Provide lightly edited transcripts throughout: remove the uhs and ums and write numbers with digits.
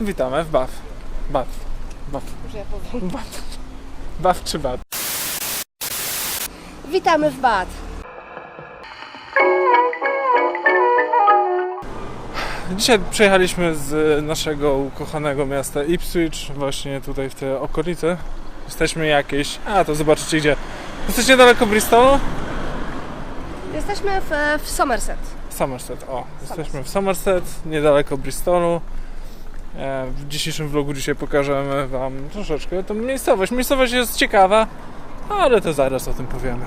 Witamy w Bath. Bath. Może ja powiem. Bath czy Bath? Witamy w Bath. Dzisiaj przyjechaliśmy z naszego ukochanego miasta Ipswich, właśnie tutaj w te okolice. Jesteśmy jakieś... to zobaczycie gdzie. Jesteście niedaleko Bristolu? Jesteśmy w Somerset. Somerset, Jesteśmy w Somerset, niedaleko Bristolu. W dzisiejszym vlogu dzisiaj pokażemy Wam troszeczkę tą miejscowość. Miejscowość jest ciekawa, ale to zaraz o tym powiemy.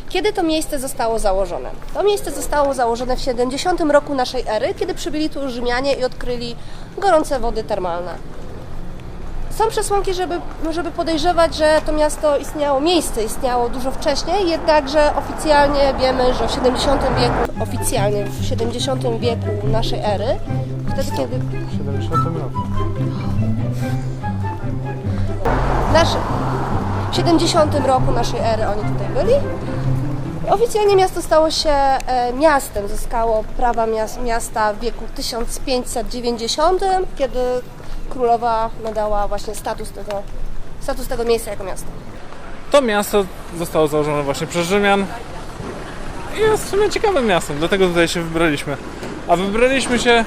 Kiedy to miejsce zostało założone? To miejsce zostało założone w 70 roku naszej ery, kiedy przybyli tu Rzymianie i odkryli gorące wody termalne. Są przesłanki, żeby podejrzewać, że to miejsce istniało dużo wcześniej, jednakże oficjalnie wiemy, że w 70 wieku naszej ery, wtedy kiedy... W 70 roku. W 70 roku naszej ery oni tutaj byli. Oficjalnie miasto stało się miastem, zyskało prawa miasta w wieku 1590, kiedy królowa nadała właśnie status tego miejsca jako miasto. To miasto zostało założone właśnie przez Rzymian i jest w sumie ciekawym miastem, dlatego tutaj się wybraliśmy. A wybraliśmy się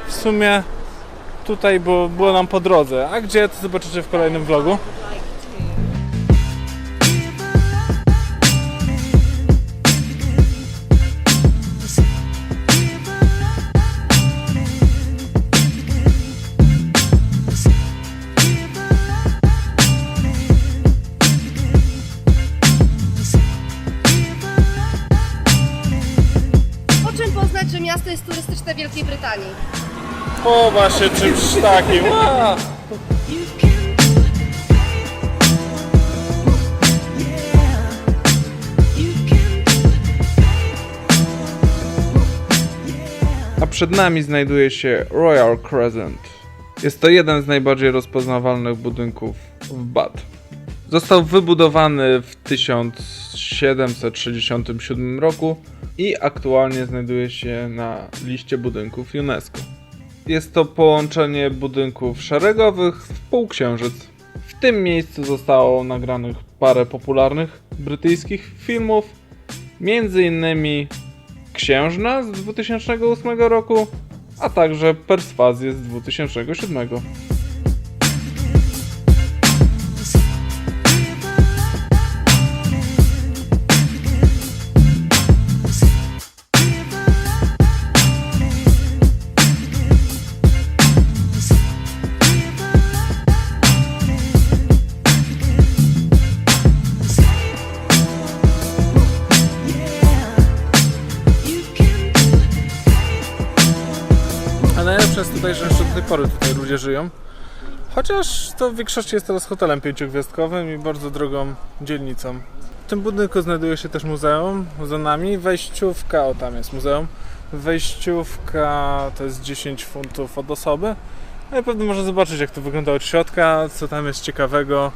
w sumie tutaj, bo było nam po drodze. A gdzie, to zobaczycie w kolejnym vlogu. Po czym poznać, że miasto jest turystyczne w Wielkiej Brytanii? O, właśnie czymś takim. A przed nami znajduje się Royal Crescent. Jest to jeden z najbardziej rozpoznawalnych budynków w Bath. Został wybudowany w 1767 roku i aktualnie znajduje się na liście budynków UNESCO. Jest to połączenie budynków szeregowych w półksiężyc. W tym miejscu zostało nagranych parę popularnych brytyjskich filmów, m.in. Księżna z 2008 roku, a także Perswazję z 2007. A najlepsze jest tutaj, że jeszcze do tej pory tutaj ludzie żyją. Chociaż to w większości jest teraz hotelem 5-gwiazdkowym i bardzo drogą dzielnicą. W tym budynku znajduje się też muzeum. Za nami wejściówka, tam jest muzeum. Wejściówka to jest 10 funtów od osoby. No i pewnie można zobaczyć, jak to wygląda od środka, co tam jest ciekawego,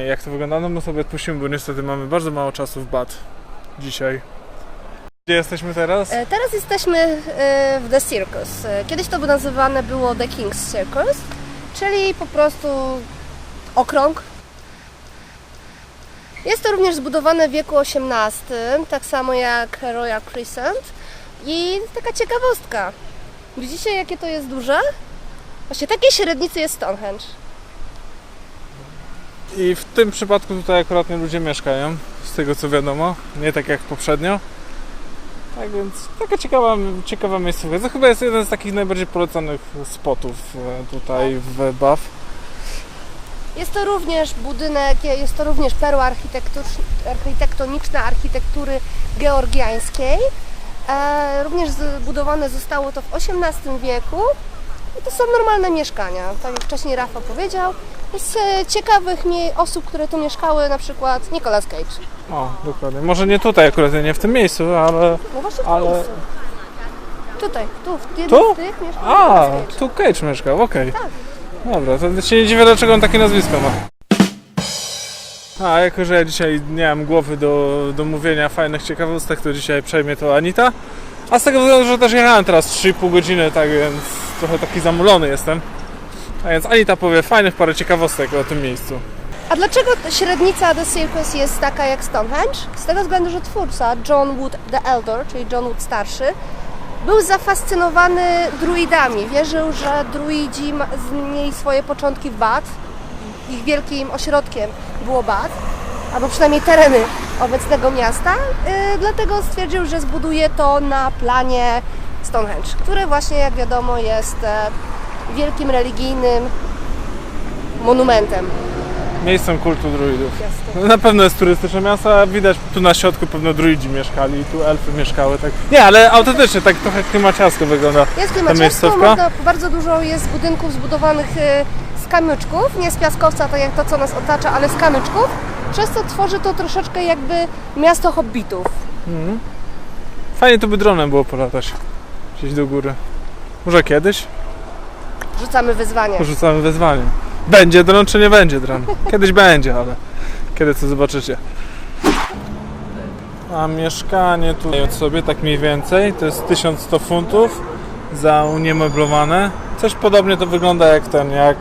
jak to wygląda. No my sobie odpuścimy, bo niestety mamy bardzo mało czasu w Bath dzisiaj. Gdzie jesteśmy teraz? Teraz jesteśmy w The Circus. Kiedyś to nazywane było The King's Circus, czyli po prostu okrąg. Jest to również zbudowane w wieku XVIII, tak samo jak Royal Crescent. I taka ciekawostka. Widzicie, jakie to jest duże? Właśnie takiej średnicy jest Stonehenge. I w tym przypadku tutaj akurat nie ludzie mieszkają, z tego co wiadomo, nie tak jak poprzednio. Tak więc taka ciekawa miejscówka. To chyba jest jeden z takich najbardziej polecanych spotów tutaj w Bath. Jest to również budynek, jest to również perła architektoniczna architektury georgiańskiej. Również zbudowane zostało to w XVIII wieku i to są normalne mieszkania. Tak jak wcześniej Rafa powiedział, z ciekawych osób, które tu mieszkały, na przykład Nicolas Cage. O, dokładnie. Może nie tutaj akurat, nie w tym miejscu, ale... No właśnie w tym miejscu. Tutaj, w jednym Tu? z tych mieszkał A, Nicolas Cage. tu Cage mieszkał, okej. Tak. Dobra, to się nie dziwię, dlaczego on takie nazwisko ma. A jako, że ja dzisiaj nie mam głowy do mówienia fajnych ciekawostek, to dzisiaj przejmie to Anita. A z tego względu, że też jechałem teraz 3,5 godziny, tak więc trochę taki zamulony jestem. A więc Anita powie fajnych parę ciekawostek o tym miejscu. A dlaczego średnica The Circus jest taka jak Stonehenge? Z tego względu, że twórca John Wood the Elder, czyli John Wood starszy, był zafascynowany druidami. Wierzył, że druidzi mieli swoje początki w Bath. Ich wielkim ośrodkiem było Bath, albo przynajmniej tereny obecnego miasta. Dlatego stwierdził, że zbuduje to na planie Stonehenge, które właśnie, jak wiadomo, jest wielkim religijnym monumentem. Miejscem kultu druidów. Na pewno jest turystyczne miasto, a widać tu na środku pewno druidzi mieszkali i tu elfy mieszkały. Tak. Nie, ale autentycznie tak trochę klimaciarsko wygląda. Jest ta klimaciarsko, miejscówka. bardzo dużo jest budynków zbudowanych z kamyczków, nie z piaskowca, tak jak to, co nas otacza, ale z kamyczków, przez co tworzy to troszeczkę jakby miasto hobbitów. Fajnie tu by dronem było polatać. Gdzieś do góry. Może kiedyś? Rzucamy wyzwanie. Porzucamy wyzwanie. Będzie dron czy nie będzie dron? Kiedyś będzie, ale kiedy to zobaczycie. A mieszkanie tutaj od sobie tak mniej więcej to jest 1100 funtów za uniemeblowane. Coś podobnie to wygląda jak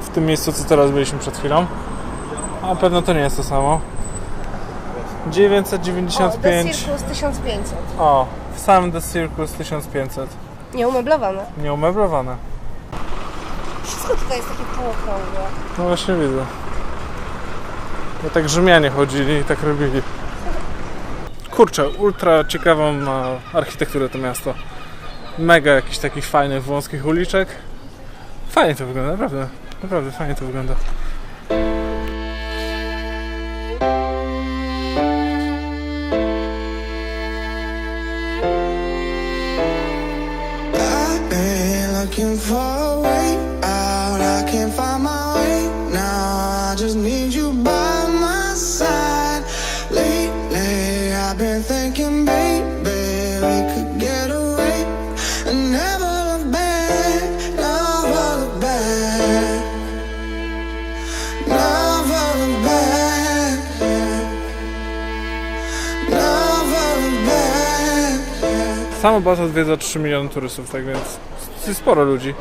w tym miejscu, co teraz byliśmy przed chwilą. A pewno to nie jest to samo. 995. The Circus 1500. O, w samym The Circus 1500. Nieumeblowane. Nieumeblowane. Wszystko tutaj jest takie półokrągłe. No właśnie widzę. No tak Rzymianie chodzili i tak robili. Kurczę, ultra ciekawą ma architekturę to miasto. Mega jakichś takich fajnych, wąskich uliczek. Fajnie to wygląda, naprawdę. Naprawdę fajnie to wygląda. Looking for a way out, I can't find my way now. I just need you by my side. Lately, I've been thinking, baby, we could get away and never look back, never look back, never look back, never look back. Samo Bath odwiedza 3 miliony turystów, tak więc jest sporo ludzi.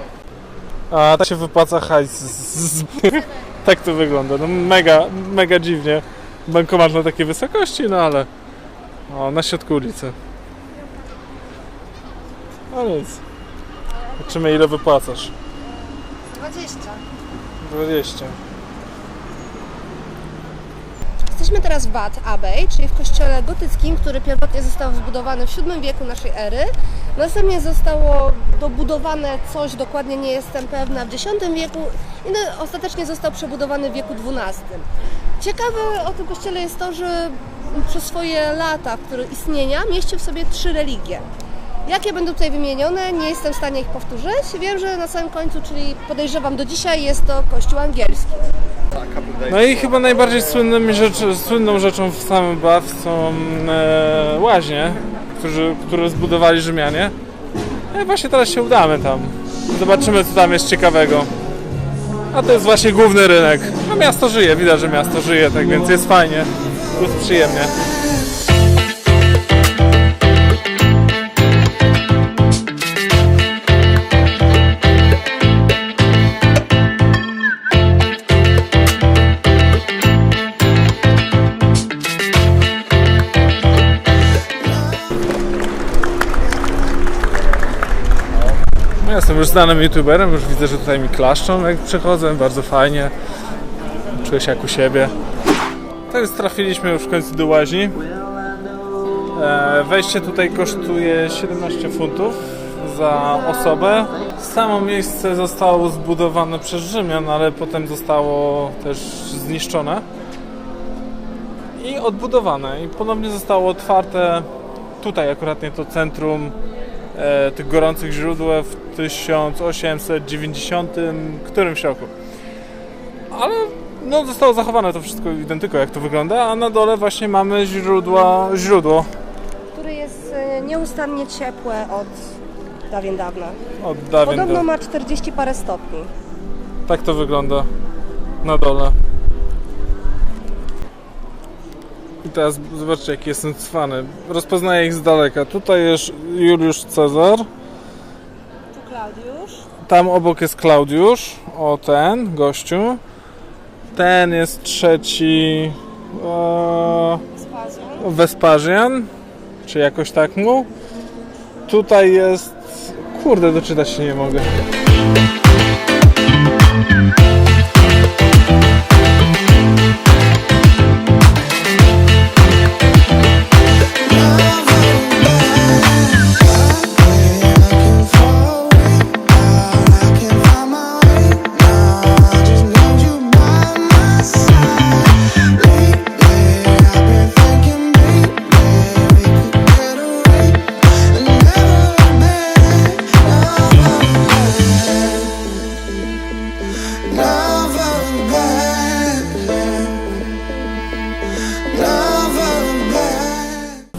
A tak się wypłaca hajs. Tak to wygląda. No mega dziwnie. Bankomat na takiej wysokości, no ale na środku ulicy. No nic. Zobaczymy, ile wypłacasz. 20. 20. Jesteśmy teraz w Bath Abbey, czyli w kościele gotyckim, który pierwotnie został zbudowany w VII wieku naszej ery. Następnie zostało dobudowane coś, dokładnie nie jestem pewna, w X wieku i ostatecznie został przebudowany w wieku XII. Ciekawe o tym kościele jest to, że przez swoje lata, które istnienia, mieścił w sobie 3 religie. Jakie będą tutaj wymienione, nie jestem w stanie ich powtórzyć. Wiem, że na samym końcu, czyli podejrzewam do dzisiaj, jest to kościół angielski. No i chyba najbardziej słynną rzeczą w samym Bath są łaźnie, które zbudowali Rzymianie. No i właśnie teraz się udamy tam. Zobaczymy, co tam jest ciekawego. A to jest właśnie główny rynek. No miasto żyje, widać, że miasto żyje, tak więc jest fajnie, jest przyjemnie. Ja jestem już znanym youtuberem, już widzę, że tutaj mi klaszczą, jak przychodzę, bardzo fajnie. Czuję się jak u siebie. Tak więc trafiliśmy już w końcu do łaźni. Wejście tutaj kosztuje 17 funtów za osobę. Samo miejsce zostało zbudowane przez Rzymian, ale potem zostało też zniszczone i odbudowane. I ponownie zostało otwarte tutaj akurat nie to centrum tych gorących źródeł w 1890 którymś roku. Ale no, zostało zachowane to wszystko identyko jak to wygląda, a na dole właśnie mamy źródło. Które jest nieustannie ciepłe od dawien dawna. Podobno ma 40 parę stopni. Tak to wygląda na dole. I teraz zobaczcie, jaki jestem cwany. Rozpoznaję ich z daleka. Tutaj jest Juliusz Cezar. Tu Klaudiusz. Tam obok jest Klaudiusz, o ten gościu. Ten jest trzeci Wespazjan, czy jakoś tak mu. Tutaj jest... Kurde, doczytać się nie mogę.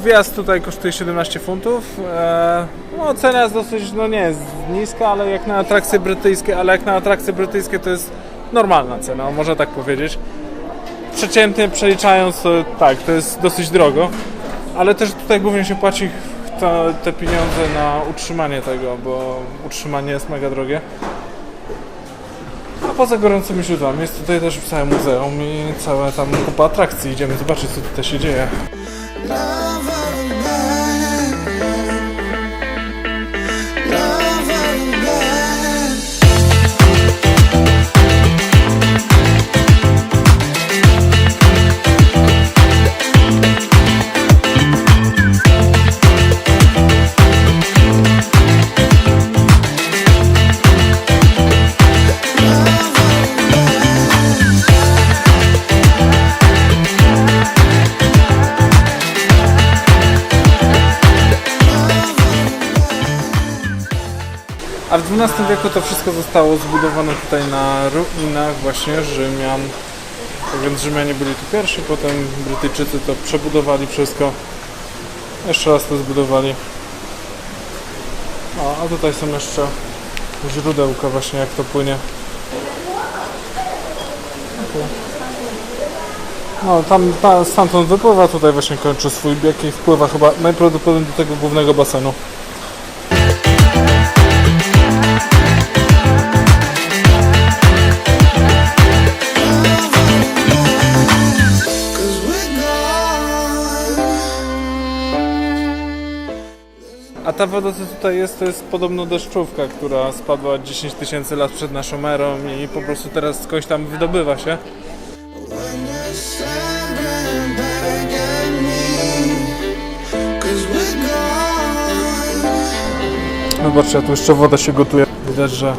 Wjazd tutaj kosztuje 17 funtów. No, cena jest dosyć, no nie jest niska, ale jak na atrakcje brytyjskie, to jest normalna cena, można tak powiedzieć. Przeciętnie przeliczając, to tak, to jest dosyć drogo, ale też tutaj głównie się płaci te pieniądze na utrzymanie tego, bo utrzymanie jest mega drogie. A poza gorącymi źródłami jest tutaj też całe muzeum i całe tam kupa atrakcji. Idziemy zobaczyć, co tutaj się dzieje. A w XII wieku to wszystko zostało zbudowane tutaj na ruinach właśnie Rzymian. Tak więc Rzymianie byli tu pierwsi, potem Brytyjczycy to przebudowali wszystko. Jeszcze raz to zbudowali. A tutaj są jeszcze źródełka właśnie, jak to płynie. No tam stamtąd wypływa, tutaj właśnie kończy swój bieg i wpływa chyba najprawdopodobniej do tego głównego basenu. A ta woda, co tutaj jest, to jest podobno deszczówka, która spadła 10 000 lat przed naszą erą i po prostu teraz skądś tam wydobywa się. Zobaczcie, tu jeszcze woda się gotuje. Widać, że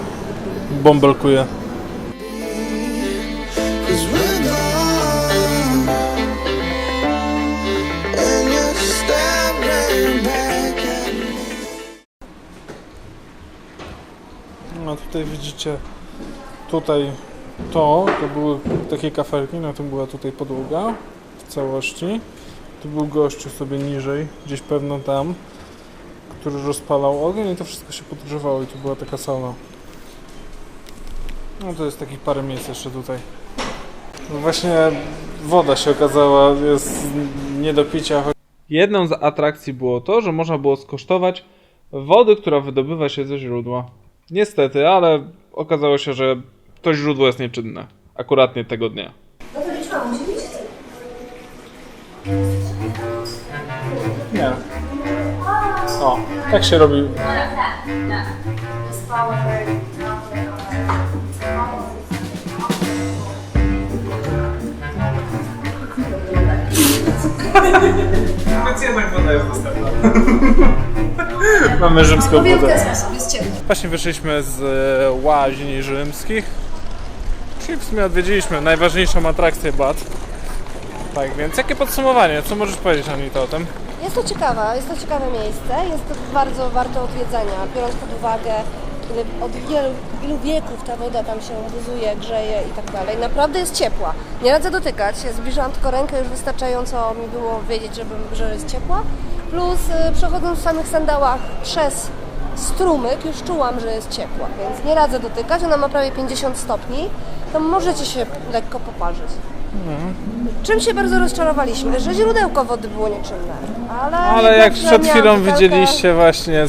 bąbelkuje. No tutaj widzicie, to były takie kafelki, na tym była tutaj podłoga w całości. Tu był gościu sobie niżej, gdzieś pewno tam, który rozpalał ogień i to wszystko się podgrzewało i tu była taka sauna. No to jest takich parę miejsc jeszcze tutaj. No właśnie woda się okazała, jest nie do picia. Jedną z atrakcji było to, że można było skosztować wody, która wydobywa się ze źródła. Niestety, ale okazało się, że to źródło jest nieczynne. Akurat nie tego dnia. No to liczba musi być. Nie. O, tak się robi. Więc jednak woda jest dostępna. Mamy rzymską Powiem w wodę. ten sposób, jest ciepło. Właśnie wyszliśmy z łaźni rzymskich. Czyli w sumie odwiedziliśmy najważniejszą atrakcję Bath. Tak więc jakie podsumowanie? Co możesz powiedzieć, Anita, o tym? Jest to ciekawe miejsce, jest to bardzo warte odwiedzenia, biorąc pod uwagę od ilu wieków ta woda tam się buzuje, grzeje i tak dalej. Naprawdę jest ciepła. Nie radzę dotykać, ja zbliżyłam tylko rękę, już wystarczająco mi było wiedzieć, że jest ciepła. Plus przechodząc w samych sandałach przez strumyk już czułam, że jest ciepła, więc nie radzę dotykać. Ona ma prawie 50 stopni, to możecie się lekko poparzyć. Czym się bardzo rozczarowaliśmy, że źródełko wody było nieczynne. Ale jednak, jak że przed miałam chwilą butelkę- widzieliście właśnie,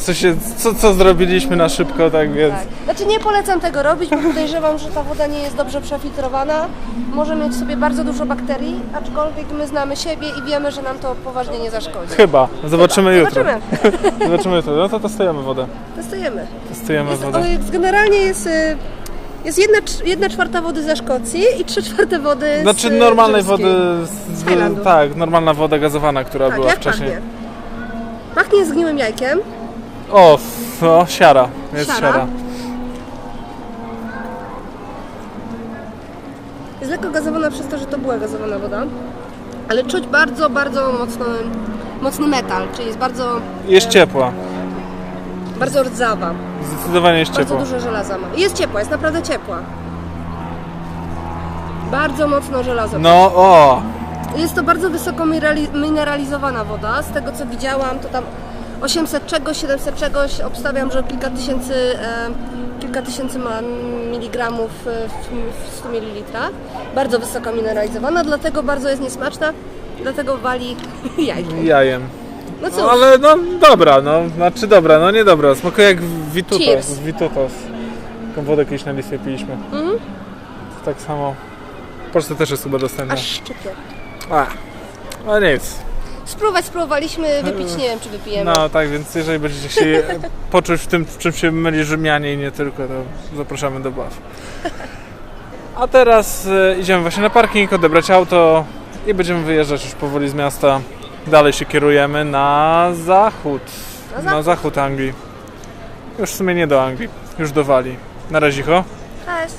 co zrobiliśmy na szybko, tak więc... Tak. Znaczy nie polecam tego robić, bo podejrzewam, że ta woda nie jest dobrze przefiltrowana. Może mieć w sobie bardzo dużo bakterii, aczkolwiek my znamy siebie i wiemy, że nam to poważnie nie zaszkodzi. Chyba. Zobaczymy jutro. Zobaczymy. Zobaczymy jutro. No to testujemy wodę. Testujemy. Testujemy wodę. Generalnie jest 1/4 wody ze Szkocji i 3/4 wody z Znaczy normalnej rzymskiej. wody, Z Highlandu. tak, normalna woda gazowana, która Tak, była jak wcześniej. pachnie? Pachnie zgniłym jajkiem. O, no, siara. Jest Siara. siara. Jest lekko gazowana przez to, że to była gazowana woda. Ale czuć bardzo, bardzo mocny metal, czyli jest bardzo, Jest ciepła. bardzo rdzawa. Zdecydowanie jest Bardzo ciepła. dużo żelaza ma. Jest ciepła, jest naprawdę ciepła. Bardzo mocno żelazo. No, o! Jest to bardzo wysoko mineralizowana woda. Z tego co widziałam, to tam 800 czegoś, 700 czegoś. Obstawiam, że kilka tysięcy ma miligramów w 100 ml. Bardzo wysoko mineralizowana, dlatego bardzo jest niesmaczna. Dlatego wali jajkiem. Jajem. No cóż, No, ale no dobra, no, znaczy dobra, no nie dobra. Smakuje jak Vitutos. Cheers. Z Vitutos. Taką wodę kiedyś na Litwie piliśmy. Tak samo. W Polsce też jest chyba dostępna. aż szczypie. No nic. Spróbowaliśmy, wypić nie wiem czy wypijemy. No tak, więc jeżeli będziecie chcieli poczuć w tym, w czym się myli Rzymianie i nie tylko, to zapraszamy do Baw. A teraz idziemy właśnie na parking, odebrać auto i będziemy wyjeżdżać już powoli z miasta. Dalej się kierujemy na zachód. Na zachód Anglii. Już w sumie nie do Anglii, już do Walii. Na razie. Cześć.